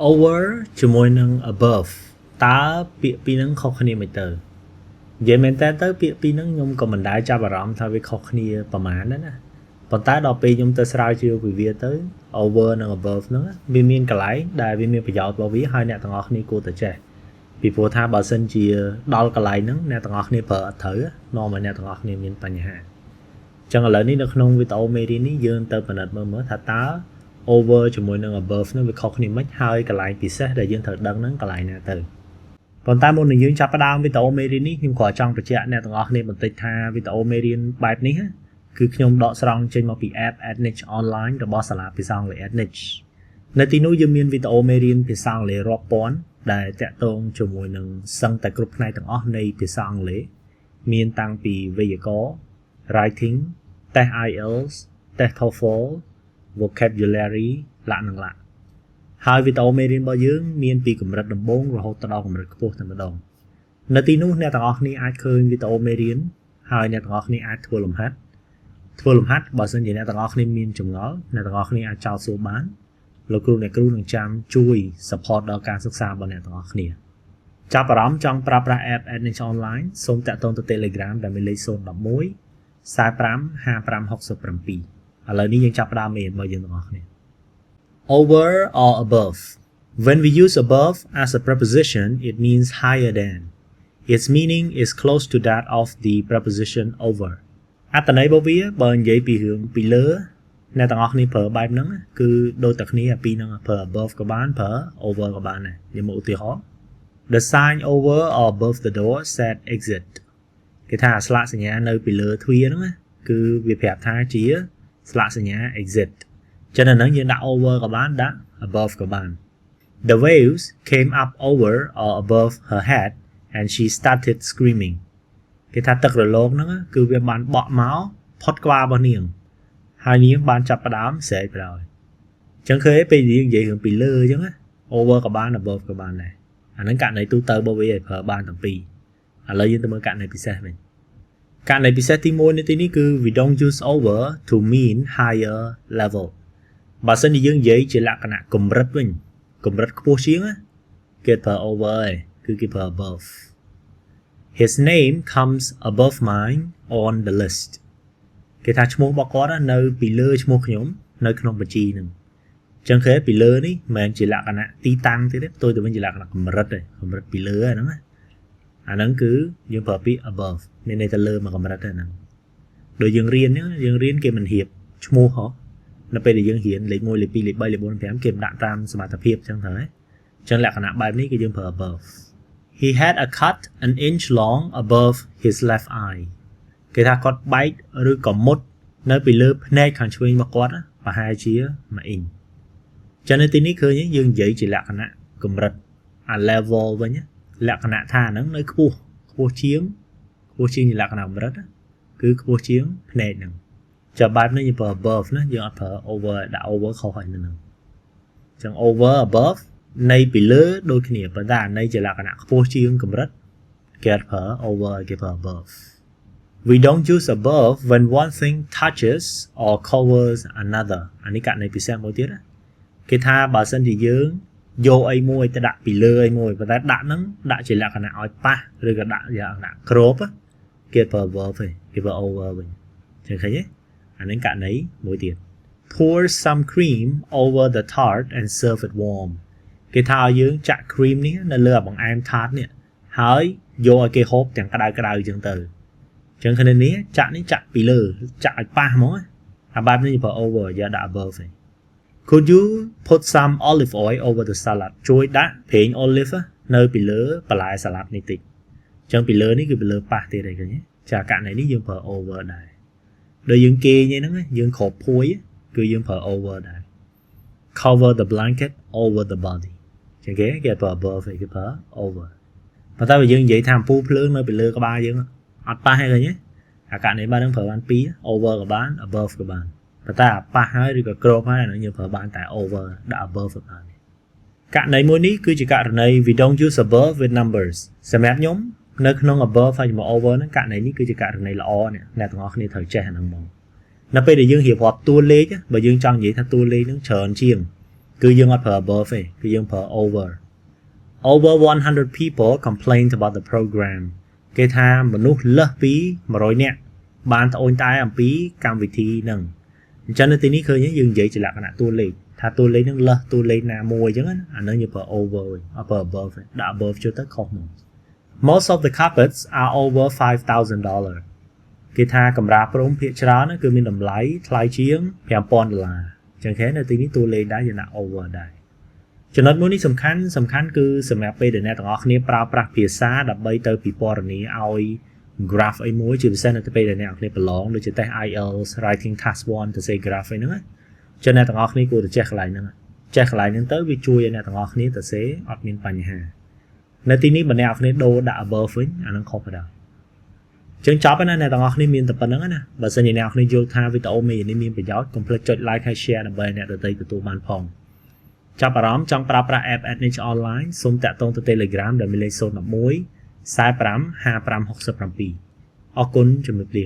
over ជាមួយនឹង above តើពាក្យពីរហ្នឹងខុសគ្នាមិនទៅនិយាយមែនតើទៅពាក្យពីរហ្នឹងខ្ញុំក៏មិនដែលចាប់អារម្មណ៍ថាវាខុសគ្នាប្រហែលដែរណាប៉ុន្តែដល់ពេលខ្ញុំទៅស្រាវជ្រាវពីវាទៅ over និង above ហ្នឹងវាមានកន្លែងដែលវាមានប្រយោជន៍របស់វាហើយអ្នកទាំងអស់គ្នាគួរតែចេះពីព្រោះថាបើសិនជាដល់កន្លែងហ្នឹងអ្នកទាំងអស់គ្នាប្រើអត់ត្រូវនាំឲ្យអ្នកទាំងអស់គ្នាមានបញ្ហាអញ្ចឹងឥឡូវនេះនៅក្នុងវីដេអូមេរៀននេះយើងទៅពិនិត្យមើលថាតើ over ជាមួយនឹង above ហ្នឹងវាខុសគ្នាមិនហើយកន្លែងពិសេសដែលយើងត្រូវដឹងហ្នឹងកន្លែងណាទៅប៉ុន្តែមុននឹងយើងចាប់ផ្ដើមវីដេអូមេរៀននេះខ្ញុំគ្រាន់ចង់បញ្ជាក់អ្នកទាំងអស់គ្នាបន្តិចថាវីដេអូមេរៀនបែបនេះគឺខ្ញុំដកស្រង់ចេញមកពី app Edniche online របស់សាលាភាសាអង់គ្លេស Edniche នៅទីនោះយើងមានវីដេអូមេរៀនភាសាអង់គ្លេសរាប់ពាន់ដែលតាក់ទងជាមួយនឹងសឹងតែគ្រប់ផ្នែកទាំងអស់នៃភាសាអង់គ្លេសមានតាំងពីវេយ្យាករណ៍ writing test IELTS test TOEFL vocabulary លក្ខណៈហើយវីដេអូមេរៀនរបស់យើងមានពីកម្រិតដំបូងរហូតដល់កម្រិតខ្ពស់តែម្ដងនៅទីនោះអ្នកទាំងអស់គ្នាអាចឃើញវីដេអូមេរៀនហើយអ្នកទាំងអស់គ្នាអាចធ្វើលំហាត់បើសិនជាអ្នកទាំងអស់គ្នាមានចម្ងល់អ្នកទាំងអស់គ្នាអាចចោទសួរបានលោកគ្រូអ្នកគ្រូនឹងចាំជួយ support ដល់ការសិក្សារបស់អ្នកទាំងអស់គ្នាចាប់អារម្មណ៍ចង់ប្រើប្រាស់ app Edniche online សូមតាក់ទងទៅ Telegram ដែលមានលេខ011 45 5567ឥឡូវនេះយើងចាប់ផ្ដើមមេរៀនរបស់យើងទាំងអស់គ្នា over or above when we use above as a preposition it means higher than its meaning is close to that of the preposition over អត្ថន័យរបស់វាបើនិយាយពីរឿងពីលើអ្នកទាំងអស់គ្នាប្រើបែបហ្នឹងគឺដូចតែគ្នាពីហ្នឹងប្រើ above ក៏បានប្រើ over ក៏បានដែរនិយាយមកឧទាហរណ៍ the sign over or above the door said exit គេថាស្លាកសញ្ញានៅពីលើទ្វារហ្នឹងគឺវាប្រាប់ថាជាស្លាកសញ្ញា exit ចឹងនៅហ្នឹងយើងដាក់ over ក៏បានដាក់ above ក៏បាន the waves came up over or above her head and she started screaming គេថាទឹករលកហ្នឹងគឺវាបានបក់មកផុតក្បាលរបស់នាងហើយនាងបានចាប់ផ្ដើមស្រែកប្រោយអញ្ចឹងឃើញពេលនិយាយរឿងពីលើអញ្ចឹង over ក៏បាន above ក៏បានដែរអាហ្នឹងករណីទូទៅរបស់វាឲ្យប្រើបានទាំងពីរឥឡូវយើងទៅមើលករណីពិសេសវិញករណីពិសេសទី1នៅទីនេះគឺ we don't use over to mean higher level បើសិនជាយើងនិយាយជាលក្ខណៈកម្រិតវិញកម្រិតខ្ពស់ជាងគេប្រើ over ឯងគឺគេប្រើ above his name comes above mine on the list គេថាឈ្មោះរបស់គាត់នៅពីលើឈ្មោះខ្ញុំនៅក្នុងបញ្ជីហ្នឹងអញ្ចឹងគេពីលើនេះមិនមែនជាលក្ខណៈទីតាំងទេផ្ទុយទៅវិញជាលក្ខណៈកម្រិតទេកម្រិតពីលើហ្នឹងណាអាហ្នឹងគឺយើងប្រើពាក្យ above មានន័យថាលើមកកម្រិតហ្នឹងដូចយើងរៀនគេមិនរៀបឈ្មោះហ៎នៅពេលដែលយើងរៀនលេខ1លេខ2លេខ3លេខ4លេខ5គេមិនដាក់តាមសមត្ថភាពអញ្ចឹងទៅហ៎អញ្ចឹងលក្ខណៈបែបនេះគឺយើងប្រើ above he had a cut an inch long above his left eye គេថាគាត់បែកឬក៏មុតនៅពីលើភ្នែកខាងឆ្វេងរបស់គាត់ប្រហែលជា1អ៊ីងចឹងនៅទីនេះឃើញយើងនិយាយជាលក្ខណៈកម្រិតអា level វិញលក្ខណៈថាហ្នឹងនៅខ្ពស់ជាងជាលក្ខណៈកម្រិតគឺខ្ពស់ជាងភ្នែកហ្នឹងចាំបែបនេះយើងប្រើ above ណាយើងអត់ប្រើ over ដាក់ over ខុសហើយនឹងចឹង over above នៃពីលើដូចគ្នាប៉ុន្តែនៃជាលក្ខណៈខ្ពស់ជាងកម្រិតគេប្រើ over គេប្រើ above we don't use above when one thing touches or covers another អានេះករណីពិសេសមួយទៀតគេថាបើសិនជាយើងយកអីមួយទៅដាក់ពីលើអីមួយប៉ុន្តែដាក់ហ្នឹងដាក់ជាលក្ខណៈឲ្យប៉ះឬក៏ដាក់ជាលក្ខណៈគ្របគេប្រើ above ទេគេប្រើ over វិញចឹងឃើញទេអានេះករណីមួយទៀត pour some cream over the tart and serve it warm គេថាឲ្យយើងចាក់ cream នេះនៅលើបង្អែម tart នេះហើយយកឲ្យគេហូបទាំងក្តៅអញ្ចឹងទៅអញ្ចឹងគ្នានេះចាក់ពីលើចាក់ឲ្យប៉ះហ្មងអាបែបនេះប្រើ over យកដាក់ above ទេ could you put some olive oil over the salad ជួយដាក់ប្រេង olive នៅពីលើបន្លែ salad នេះតិចអញ្ចឹងពីលើនេះគឺពីលើប៉ះទៀតឯងឃើញទេចាករណីនេះយើងប្រើ over ដែរដូចយើងគេងហ្នឹងយើងគ្របភួយគឺយើងប្រើ over ដែរ cover the blanket over the body អញ្ចឹងគេប្រើ above គេប្រើ over ប៉ុន្តែបើយើងនិយាយថាអំពូលភ្លើងនៅពីលើក្បាលយើងអត់ប៉ះទេឃើញទេអាករណីបាននឹងប្រើបាន2 over ក៏បាន above ក៏បានប៉ុន្តែអាប៉ះហើយឬក៏គ្របហើយអានោះយើងប្រើបានតែ over ដាក់ above ក៏បានករណីមួយនេះគឺជាករណី we don't use above with numbers សម្រាប់ខ្ញុំនៅក្នុង above ហើយជាមួយ over ហ្នឹងករណីនេះគឺជាករណីល្អអ្នកទាំងអស់គ្នាត្រូវចេះអាហ្នឹងហ្មងនៅពេលដែលយើងរៀបរាប់តួលេខបើយើងចង់និយាយថាតួលេខហ្នឹងច្រើនជាង គឺយើងអត់ប្រើ above ទេគឺយើងប្រើ over 100 people complained about the program គេថាមនុស្សលើសពី100នាក់បានត្អូញត្អែអំពីកម្មវិធីហ្នឹងអញ្ចឹងនៅទីនេះឃើញយើងនិយាយជាលក្ខណៈតួលេខថាតួលេខហ្នឹងលើសតួលេខណាមួយអញ្ចឹងណាអាហ្នឹងយើងប្រើ over វិញអត់ប្រើ above ទេដាក់ above ចូលទៅខុសហ្មង Most of the carpets are over $5,000 គេថាកម្រាលព្រំភាគច្រើនគឺមានតម្លៃថ្លៃជាង$5,000អញ្ចឹងគេនៅទីនេះតួលេខដែរយើងដាក់ over ដែរចំណុចមួយនេះសំខាន់គឺសម្រាប់ពេលដែលអ្នកទាំងអស់គ្នាប្រើប្រាស់ភាសាដើម្បីទៅពិពណ៌នាឲ្យ graph អីមួយជាពិសេសនៅពេលដែលអ្នកទាំងអស់គ្នាប្រឡងដូចជាតេស្ត IELTS writing task 1 to say graph អីហ្នឹងចឹងអ្នកទាំងអស់គ្នាគួរតែចេះកន្លែងហ្នឹងចេះកន្លែងហ្នឹងទៅវាជួយឲ្យអ្នកទាំងអស់គ្នាទៅសេអត់មានបញ្ហានៅទីនេះបើអ្នកទាំងអស់គ្នាដូរដាក់ above វិញអាហ្នឹងខុសបណ្ដោយចឹងចប់ហើយណាអ្នកទាំងអស់គ្នាមានតែប៉ុណ្្នឹងណាបើសិនជាអ្នកទាំងអស់គ្នាយល់ថាវីដេអូមេនេះមានប្រយោជន៍កុំភ្លេចចុច like ហើយ share ដើម្បីអ្នកដទៃទទួលបានផងចាប់អារម្មណ៍ចង់ប្រើប្រាស់ app Adniche online សូមតាក់ទងទៅ Telegram ដែលមានលេខ011 45 55 67 អរគុណជំរាបលា